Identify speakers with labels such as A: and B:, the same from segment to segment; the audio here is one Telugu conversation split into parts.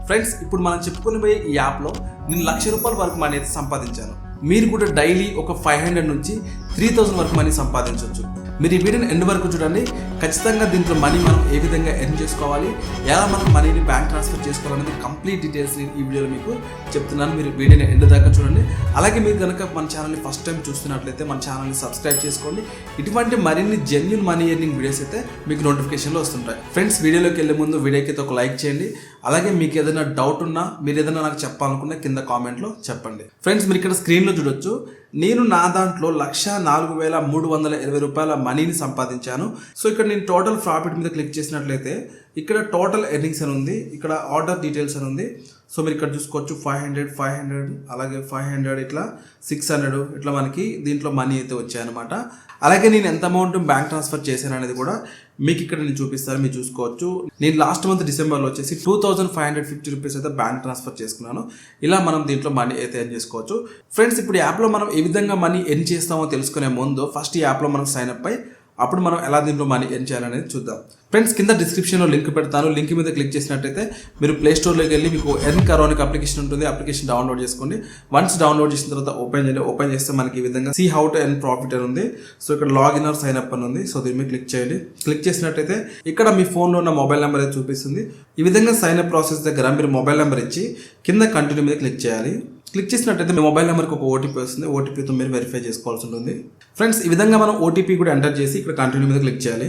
A: ఫ్రెండ్స్, ఇప్పుడు మనం చెప్పుకునే ఈ యాప్లో నేను ₹1,00,000 వరకు మనీ అయితే సంపాదించాను. మీరు కూడా డైలీ ఒక 500 నుంచి 3,000 వరకు మనీ సంపాదించవచ్చు. మీరు ఈ వీడియోని ఎండ్ వరకు చూడండి. ఖచ్చితంగా దీంట్లో మనీ మనం ఏ విధంగా ఎర్న్ చేసుకోవాలి, ఎలా మనం మనీని బ్యాంక్ ట్రాన్స్ఫర్ చేసుకోవాలనేది కంప్లీట్ డీటెయిల్స్ ఈ వీడియోలో మీకు చెప్తున్నాను. మీరు వీడియోని ఎండ్ దాకా చూడండి. అలాగే మీరు కనుక మన ఛానల్ని ఫస్ట్ టైం చూస్తున్నట్లయితే మన ఛానల్ని సబ్స్క్రైబ్ చేసుకోండి. ఇటువంటి మరిన్ని జెన్యూన్ మనీ ఎర్నింగ్ వీడియోస్ అయితే మీకు నోటిఫికేషన్లో వస్తుంటాయి. ఫ్రెండ్స్, వీడియోలోకి వెళ్ళే ముందు వీడియోకి ఒక లైక్ చేయండి. అలాగే మీకు ఏదైనా డౌట్ ఉన్నా, మీరు ఏదైనా నాకు చెప్పాలనుకున్నా కింద కామెంట్లో చెప్పండి. ఫ్రెండ్స్, మీరు ఇక్కడ స్క్రీన్లో చూడొచ్చు. నేను నా దాంట్లో ₹1,04,320 మనీని సంపాదించాను. సో ఇక్కడ నేను టోటల్ ప్రాఫిట్ మీద క్లిక్ చేసినట్లయితే ఇక్కడ టోటల్ ఎర్నింగ్స్ అని ఉంది, ఇక్కడ ఆర్డర్ డీటెయిల్స్ అని ఉంది. సో మీరు ఇక్కడ చూసుకోవచ్చు 500 అలాగే 500 ఇట్లా 600 ఇట్లా మనకి దీంట్లో మనీ అయితే వచ్చాయన్నమాట. అలాగే నేను ఎంత అమౌంట్ బ్యాంక్ ట్రాన్స్ఫర్ చేశాను అనేది కూడా మీకు ఇక్కడ నేను చూపిస్తాను, మీరు చూసుకోవచ్చు. నేను లాస్ట్ మంత్ డిసెంబర్లో వచ్చేసి ₹2,550 అయితే బ్యాంక్ ట్రాన్స్ఫర్ చేసుకున్నాను. ఇలా మనం దీంట్లో మనీ అయితే ఎర్న్ చేసుకోవచ్చు. ఫ్రెండ్స్, ఇప్పుడు యాప్లో మనం ఏ విధంగా మనీ ఎర్న్ చేస్తామో తెలుసుకునే ముందు ఫస్ట్ ఈ యాప్లో మనం సైన్ అప్ అయ్యి అప్పుడు మనం ఎలా దీంట్లో మనీ ఎర్న్ చేయాలనేది చూద్దాం. ఫ్రెండ్స్, కింద డిస్క్రిప్షన్లో లింక్ పెడతాను. లింక్ మీద క్లిక్ చేసినట్టయితే మీరు ప్లే స్టోర్లోకి వెళ్ళి మీకు ఎర్న్ కరో అనే అప్లికేషన్ ఉంటుంది. అప్లికేషన్ డౌన్లోడ్ చేసుకోండి. వన్స్ డౌన్లోడ్ చేసిన తర్వాత ఓపెన్ చేయండి. ఓపెన్ చేస్తే మనకి ఈ విధంగా see how to earn profit అని ఉంది. సో ఇక్కడ లాగిన్ ఆర్ సైన్ అప్ అని ఉంది. సో దీని మీద క్లిక్ చేయండి. క్లిక్ చేసినట్టయితే ఇక్కడ మీ ఫోన్లో ఉన్న మొబైల్ నెంబర్ అయితే చూపిస్తుంది. ఈ విధంగా సైన్ అప్ ప్రాసెస్ దగ్గర మీరు మొబైల్ నెంబర్ ఇచ్చి కింద కంటిన్యూ మీద క్లిక్ చేయాలి. క్లిక్ చేసినట్టయితే మీ మొబైల్ నెంబర్కి ఒక ఓటీపీ వస్తుంది. ఓటీపీతో మీరు వెరిఫై చేసుకోవాల్సి ఉంటుంది. ఫ్రెండ్స్, ఈ విధంగా మనం ఓటీపీ కూడా ఎంటర్ చేసి ఇక్కడ కంటిన్యూ మీద క్లిక్ చేయాలి.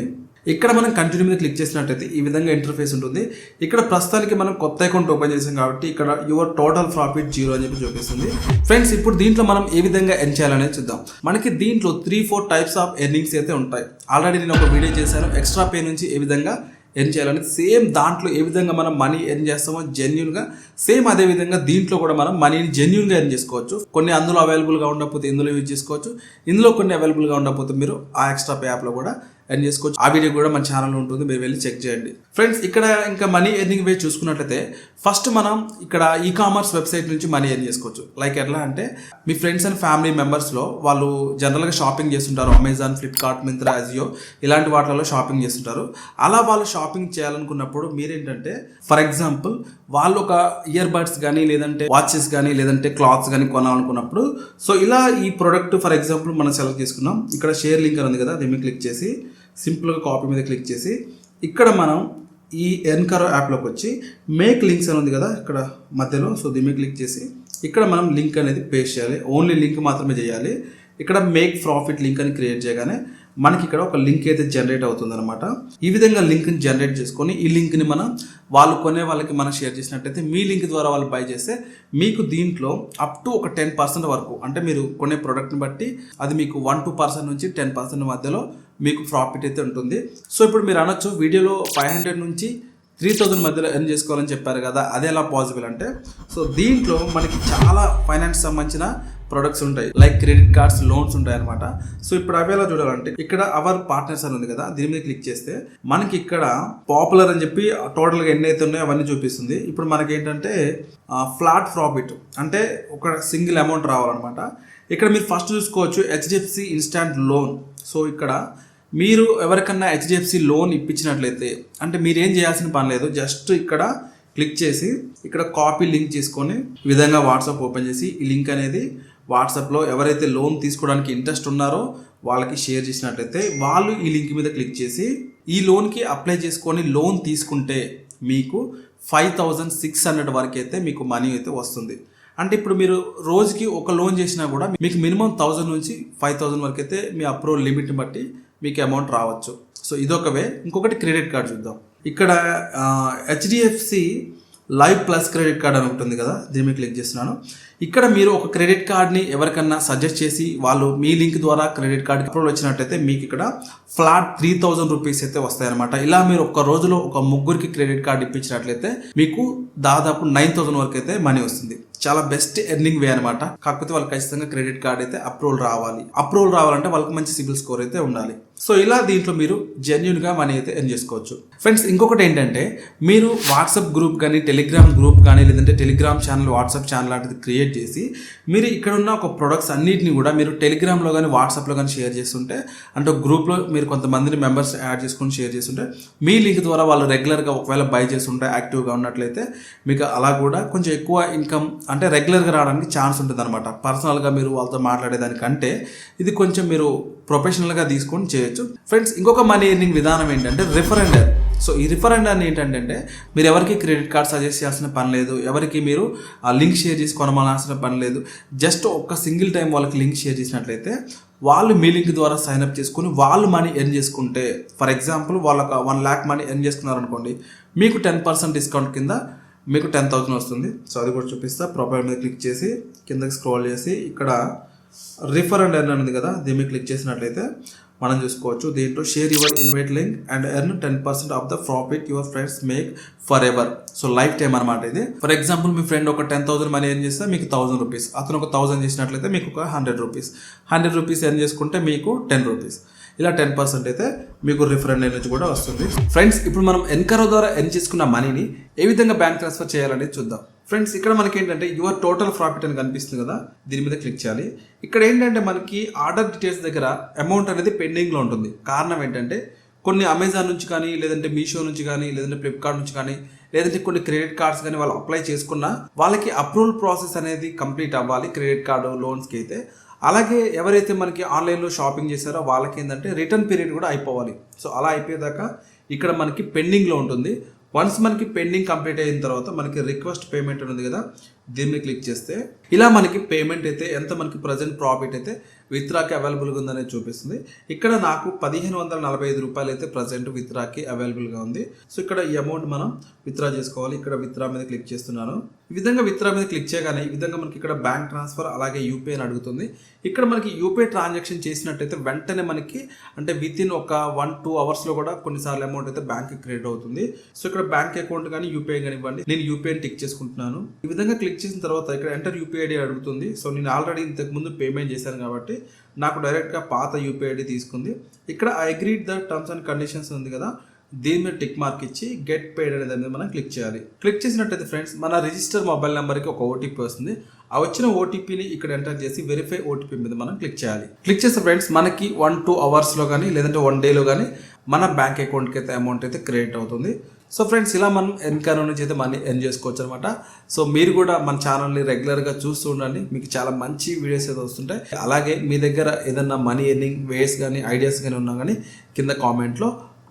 A: ఇక్కడ మనం కంటిన్యూ మీద క్లిక్ చేసినట్టయితే ఈ విధంగా ఇంటర్ఫేస్ ఉంటుంది. ఇక్కడ ప్రస్తుతానికి మనం కొత్త అకౌంట్ ఓపెన్ చేసాం కాబట్టి ఇక్కడ యువర్ టోటల్ ప్రాఫిట్ 0 అని చెప్పి చూపిస్తుంది. ఫ్రెండ్స్, ఇప్పుడు దీంట్లో మనం ఏ విధంగా ఎర్న్ చేయాలనేది చూద్దాం. మనకి దీంట్లో 3-4 టైప్స్ ఆఫ్ ఎర్నింగ్స్ అయితే ఉంటాయి. ఆల్రెడీ నేను ఒక వీడియో చేశాను ఎక్స్ట్రా పే నుంచి ఏ విధంగా ఎర్న్ చేయాలని. సేమ్ దాంట్లో ఏ విధంగా మనం మనీ ఎర్న్ చేస్తామో జెన్యూన్గా, సేమ్ అదే విధంగా దీంట్లో కూడా మనం మనీని జెన్యూన్గా ఎర్న్ చేసుకోవచ్చు. కొన్ని అందులో అవైలబుల్గా ఉండకపోతే ఇందులో యూజ్ చేసుకోవచ్చు. ఇందులో కొన్ని అవైలబుల్గా ఉండకపోతే మీరు ఆ ఎక్స్ట్రా పే యాప్లో కూడా ఎర్న్ చేసుకోవచ్చు. ఆ వీడియో కూడా మన ఛానల్లో ఉంటుంది, మీరు వెళ్ళి చెక్ చేయండి. ఫ్రెండ్స్, ఇక్కడ ఇంకా మనీ ఎర్నింగ్ వే చూసుకున్నట్లయితే ఫస్ట్ మనం ఇక్కడ ఈకామర్స్ వెబ్సైట్ నుంచి మనీ ఎర్న్ చేసుకోవచ్చు. లైక్ ఎట్లా అంటే మీ ఫ్రెండ్స్ అండ్ ఫ్యామిలీ మెంబర్స్లో వాళ్ళు జనరల్గా షాపింగ్ చేస్తుంటారు. అమెజాన్, ఫ్లిప్కార్ట్, మింత్రా, అజియో ఇలాంటి వాటిలో షాపింగ్ చేస్తుంటారు. అలా వాళ్ళు షాపింగ్ చేయాలనుకున్నప్పుడు మీరేంటంటే ఫర్ ఎగ్జాంపుల్ వాళ్ళు ఒక ఇయర్ బడ్స్ కానీ లేదంటే వాచెస్ కానీ లేదంటే క్లాత్స్ కానీ కొనాలనుకున్నప్పుడు సో ఇలా ఈ ప్రోడక్ట్ ఫర్ ఎగ్జాంపుల్ మనం సెలెక్ట్ చేసుకున్నాం. ఇక్కడ షేర్ లింక్ అని ఉంది కదా, దీన్ని క్లిక్ చేసి సింపుల్గా కాపీ మీద క్లిక్ చేసి ఇక్కడ మనం ఈ ఎర్న్ కరో యాప్లోకి వచ్చి మేక్ లింక్స్ అని ఉంది కదా ఇక్కడ మధ్యలో. సో దీన్ని క్లిక్ చేసి ఇక్కడ మనం లింక్ అనేది పేస్ట్ చేయాలి. ఓన్లీ లింక్ మాత్రమే చేయాలి. ఇక్కడ మేక్ ప్రాఫిట్ లింక్ అని క్రియేట్ చేయగానే మనకి ఇక్కడ ఒక లింక్ అయితే జనరేట్ అవుతుంది అనమాట. ఈ విధంగా లింక్ని జనరేట్ చేసుకొని ఈ లింక్ని మనం వాళ్ళు కొనే వాళ్ళకి మనం షేర్ చేసినట్టయితే మీ లింక్ ద్వారా వాళ్ళు బై చేస్తే మీకు దీంట్లో అప్ టు ఒక 10% వరకు, అంటే మీరు కొనే ప్రోడక్ట్ని బట్టి అది మీకు 1-2% నుంచి 10% మధ్యలో మీకు ప్రాఫిట్ అయితే ఉంటుంది. సో ఇప్పుడు మీరు అనొచ్చు వీడియోలో 500 నుంచి 3,000 మధ్యలో ఎర్న్ చేసుకోవాలని చెప్పారు కదా, అదే ఎలా పాసిబుల్ అంటే సో దీంట్లో మనకి చాలా ఫైనాన్స్ సంబంధించిన ప్రొడక్ట్స్ ఉంటాయి. లైక్ క్రెడిట్ కార్డ్స్, లోన్స్ ఉంటాయి అనమాట. సో ఇప్పుడు అవి ఎలా చూడాలంటే ఇక్కడ అవర్ పార్ట్నర్స్ అని ఉంది కదా, దీని మీద క్లిక్ చేస్తే మనకి ఇక్కడ పాపులర్ అని చెప్పి టోటల్గా ఎన్ని అయితే ఉన్నాయో అవన్నీ చూపిస్తుంది. ఇప్పుడు మనకి ఏంటంటే ఫ్లాట్ ప్రాఫిట్ అంటే ఒక సింగిల్ అమౌంట్ రావాలన్నమాట. ఇక్కడ మీరు ఫస్ట్ చూసుకోవచ్చు హెచ్డిఎఫ్సి ఇన్స్టాంట్ లోన్. సో ఇక్కడ మీరు ఎవరికన్నా హెచ్డిఎఫ్సి లోన్ ఇప్పించినట్లయితే అంటే మీరేం చేయాల్సిన పని లేదు, జస్ట్ ఇక్కడ క్లిక్ చేసి ఇక్కడ కాపీ లింక్ చేసుకొని ఈ విధంగా వాట్సాప్ ఓపెన్ చేసి ఈ లింక్ అనేది వాట్సాప్లో ఎవరైతే లోన్ తీసుకోవడానికి ఇంట్రెస్ట్ ఉన్నారో వాళ్ళకి షేర్ చేసినట్లయితే వాళ్ళు ఈ లింక్ మీద క్లిక్ చేసి ఈ లోన్కి అప్లై చేసుకొని లోన్ తీసుకుంటే మీకు 5,600 వరకు అయితే మీకు మనీ అయితే వస్తుంది. అంటే ఇప్పుడు మీరు రోజుకి ఒక లోన్ చేసినా కూడా మీకు మినిమం 1,000 నుంచి 5,000 వరకు అయితే మీ అప్రూవల్ లిమిట్ని బట్టి మీకు అమౌంట్ రావచ్చు. సో ఇదొక వే. ఇంకొకటి క్రెడిట్ కార్డ్ చూద్దాం. ఇక్కడ HDFC live plus credit card అని ఉంటుంది కదా, దీని మీద క్లిక్ చేస్తున్నాను. ఇక్కడ మీరు ఒక క్రెడిట్ కార్డ్ని ఎవరికన్నా సజెస్ట్ చేసి వాళ్ళు మీ లింక్ ద్వారా క్రెడిట్ కార్డ్ అప్రూవల్ వచ్చినట్టయితే మీకు ఇక్కడ ఫ్లాట్ 3,000 రూపీస్ అయితే వస్తాయన్నమాట. ఇలా మీరు ఒక రోజులో ఒక ముగ్గురికి క్రెడిట్ కార్డ్ ఇప్పించినట్లయితే మీకు దాదాపు 9,000 వరకు అయితే మనీ వస్తుంది. చాలా బెస్ట్ ఎర్నింగ్ వే అనమాట. కాకపోతే వాళ్ళకి ఖచ్చితంగా క్రెడిట్ కార్డ్ అయితే అప్రూవల్ రావాలి. అప్రూవల్ రావాలంటే వాళ్ళకి మంచి సిబిల్ స్కోర్ అయితే ఉండాలి. సో ఇలా దీంట్లో మీరు జెన్యున్గా మనీ అయితే ఎర్న్ చేసుకోవచ్చు. ఫ్రెండ్స్ ఇంకొకటి ఏంటంటే మీరు వాట్సాప్ గ్రూప్ కానీ టెలిగ్రామ్ గ్రూప్ కానీ లేదంటే టెలిగ్రామ్ ఛానల్ వాట్సాప్ ఛానల్ లాంటిది క్రియేట్ చేసి మీరు ఇక్కడ ఉన్న ఒక ప్రొడక్ట్స్ అన్నిటిని కూడా మీరు టెలిగ్రామ్లో కానీ వాట్సాప్లో కానీ షేర్ చేస్తుంటే అంటే గ్రూప్లో మీరు కొంతమందిని మెంబర్స్ యాడ్ చేసుకొని షేర్ చేస్తుంటే మీ లింక్ ద్వారా వాళ్ళు రెగ్యులర్గా ఒకవేళ బై చేస్తుంటే యాక్టివ్గా ఉన్నట్లయితే మీకు అలా కూడా కొంచెం ఎక్కువ ఇన్కమ్ అంటే రెగ్యులర్గా రావడానికి ఛాన్స్ ఉంటుంది అనమాట. పర్సనల్గా మీరు వాళ్ళతో మాట్లాడేదానికంటే ఇది కొంచెం మీరు ప్రొఫెషనల్గా తీసుకొని చేయొచ్చు. ఫ్రెండ్స్ ఇంకొక మనీ ఎర్నింగ్ విధానం ఏంటంటే రిఫరెండర్. సో ఈ రిఫరెండర్ ఏంటంటే మీరు ఎవరికి క్రెడిట్ కార్డ్ సజెస్ట్ చేయాల్సిన పని లేదు, ఎవరికి మీరు ఆ లింక్ షేర్ చేసి కొనమాల్సిన పని లేదు. జస్ట్ ఒక్క సింగిల్ టైం వాళ్ళకి లింక్ షేర్ చేసినట్లయితే వాళ్ళు మీ లింక్ ద్వారా సైన్అప్ చేసుకుని వాళ్ళు మనీ ఎర్న్ చేసుకుంటే ఫర్ ఎగ్జాంపుల్ వాళ్ళకి 1 lakh మనీ ఎర్న్ చేసుకున్నారనుకోండి మీకు 10% డిస్కౌంట్ కింద మీకు 10,000 వస్తుంది. సో అది కూడా చూపిస్తా. ప్రొఫైల్ మీద క్లిక్ చేసి కిందకి స్క్రోల్ చేసి ఇక్కడ రిఫర్ అండ్ ఎర్న్ అనేది కదా దీని మీద క్లిక్ చేసినట్లయితే మనం చూసుకోవచ్చు. దీంట్లో share your invite link and earn 10% of the profit your friends make for ever. So life time అనమాట ఇది. ఫర్ ఎగ్జాంపుల్ మీ ఫ్రెండ్ ఒక 10,000 మనీ ఎర్న్ చేస్తే మీకు 1,000 రూపీస్, అతను ఒక 1,000 చేసినట్లయితే మీకు ఒక 100 రూపీస్, 100 రూపీస్ ఎర్న్ చేసుకుంటే మీకు 10 రూపీస్. ఇలా 10% అయితే మీకు రిఫరెండ్ నుంచి కూడా వస్తుంది. ఫ్రెండ్స్ ఇప్పుడు మనం ఎన్కరో ద్వారా ఎర్న్ చేసుకున్న మనీని ఏ విధంగా బ్యాంక్ ట్రాన్స్ఫర్ చేయాలనేది చూద్దాం. ఫ్రెండ్స్ ఇక్కడ మనకి ఏంటంటే యువర్ టోటల్ ప్రాఫిట్ అని కనిపిస్తుంది కదా, దీని మీద క్లిక్ చేయాలి. ఇక్కడ ఏంటంటే మనకి ఆర్డర్ డీటెయిల్స్ దగ్గర అమౌంట్ అనేది పెండింగ్లో ఉంటుంది. కారణం ఏంటంటే కొన్ని అమెజాన్ నుంచి కానీ లేదంటే మీషో నుంచి కానీ లేదంటే ఫ్లిప్కార్ట్ నుంచి కానీ లేదంటే కొన్ని క్రెడిట్ కార్డ్స్ కానీ వాళ్ళు అప్లై చేసుకున్నా వాళ్ళకి అప్రూవల్ ప్రాసెస్ అనేది కంప్లీట్ అవ్వాలి క్రెడిట్ కార్డు లోన్స్కి అయితే. అలాగే ఎవరైతే మనకి ఆన్లైన్లో షాపింగ్ చేశారో వాళ్ళకి ఏంటంటే రిటర్న్ పీరియడ్ కూడా అయిపోవాలి. సో అలా అయిపోయేదాకా ఇక్కడ మనకి పెండింగ్లో ఉంటుంది. వన్స్ మనకి పెండింగ్ కంప్లీట్ అయిన తర్వాత మనకి రిక్వెస్ట్ పేమెంట్ ఉంది కదా, దీన్ని క్లిక్ చేస్తే ఇలా మనకి పేమెంట్ అయితే ఎంత మనకి ప్రజెంట్ ప్రాఫిట్ అయితే విత్డ్రాకి అవైలబుల్గా ఉందనేది చూపిస్తుంది. ఇక్కడ నాకు 1,545 రూపాయలు అయితే ప్రజెంట్ విత్డ్రాకి అవైలబుల్గా ఉంది. సో ఇక్కడ ఈ అమౌంట్ మనం విత్డ్రా చేసుకోవాలి. ఇక్కడ విత్డ్రా మీద క్లిక్ చేస్తున్నాను. ఈ విధంగా విత్డ్రా మీద క్లిక్ చేయగానే ఈ విధంగా మనకి ఇక్కడ బ్యాంక్ ట్రాన్స్ఫర్ అలాగే యూపీఐ అని అడుగుతుంది. ఇక్కడ మనకి యూపీఐ ట్రాన్సాక్షన్ చేసినట్టయితే వెంటనే మనకి అంటే విత్ ఇన్ ఒక 1-2 అవర్స్లో కూడా కొన్నిసార్లు అమౌంట్ అయితే బ్యాంక్కి క్రెడిట్ అవుతుంది. సో ఇక్కడ బ్యాంక్ అకౌంట్ కానీ యూపీఐ కానీ ఇవ్వండి. నేను యూపీఐని టిక్ చేసుకుంటున్నాను. ఈ విధంగా క్లిక్ చేసిన తర్వాత ఇక్కడ ఎంటర్ యూపీఐ ఐడి అడుగుతుంది. సో నేను ఆల్రెడీ ఇంతకుముందు పేమెంట్ చేశాను కాబట్టి నాకు డైరెక్ట్గా పాత యూపీఐ ఐడి తీసుకుంది. ఇక్కడ I agreed the terms and conditions ఉంది కదా, దీని మీద టిక్ మార్క్ ఇచ్చి గెట్ పేడ్ అనేది అనేది మనం క్లిక్ చేయాలి. క్లిక్ చేసినట్టయితే ఫ్రెండ్స్ మన రిజిస్టర్ మొబైల్ నెంబర్కి ఒక ఓటీపీ వస్తుంది. ఆ వచ్చిన ఓటీపీని ఇక్కడ ఎంటర్ చేసి వెరిఫై ఓటీపీ మీద మనం క్లిక్ చేయాలి. క్లిక్ చేస్తే ఫ్రెండ్స్ మనకి 1-2 అవర్స్లో కానీ లేదంటే 1 డేలో కానీ మన బ్యాంక్ అకౌంట్కి అయితే అమౌంట్ అయితే క్రెడిట్ అవుతుంది. సో ఫ్రెండ్స్ ఇలా మనం ఎన్కరో నుంచి అయితే మనీ ఎర్న్ చేసుకోవచ్చు అనమాట. సో మీరు కూడా మన ఛానల్ని రెగ్యులర్గా చూస్తూ ఉండండి, మీకు చాలా మంచి వీడియోస్ అయితే వస్తుంటాయి. అలాగే మీ దగ్గర ఏదన్నా మనీ ఎర్నింగ్ వేస్ కానీ ఐడియాస్ కానీ ఉన్నా కానీ కింద కామెంట్లో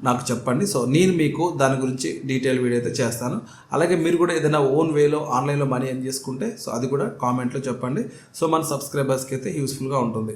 A: నాకు చెప్పండి. సో నేను మీకు దాని గురించి డీటెయిల్ వీడియో అయితే చేస్తాను. అలాగే మీరు కూడా ఏదైనా ఓన్ వేలో ఆన్లైన్లో మనీ ఎర్న్ చేసుకుంటే సో అది కూడా కామెంట్లో చెప్పండి. సో మన సబ్స్క్రైబర్స్కి అయితే యూస్ఫుల్గా ఉంటుంది.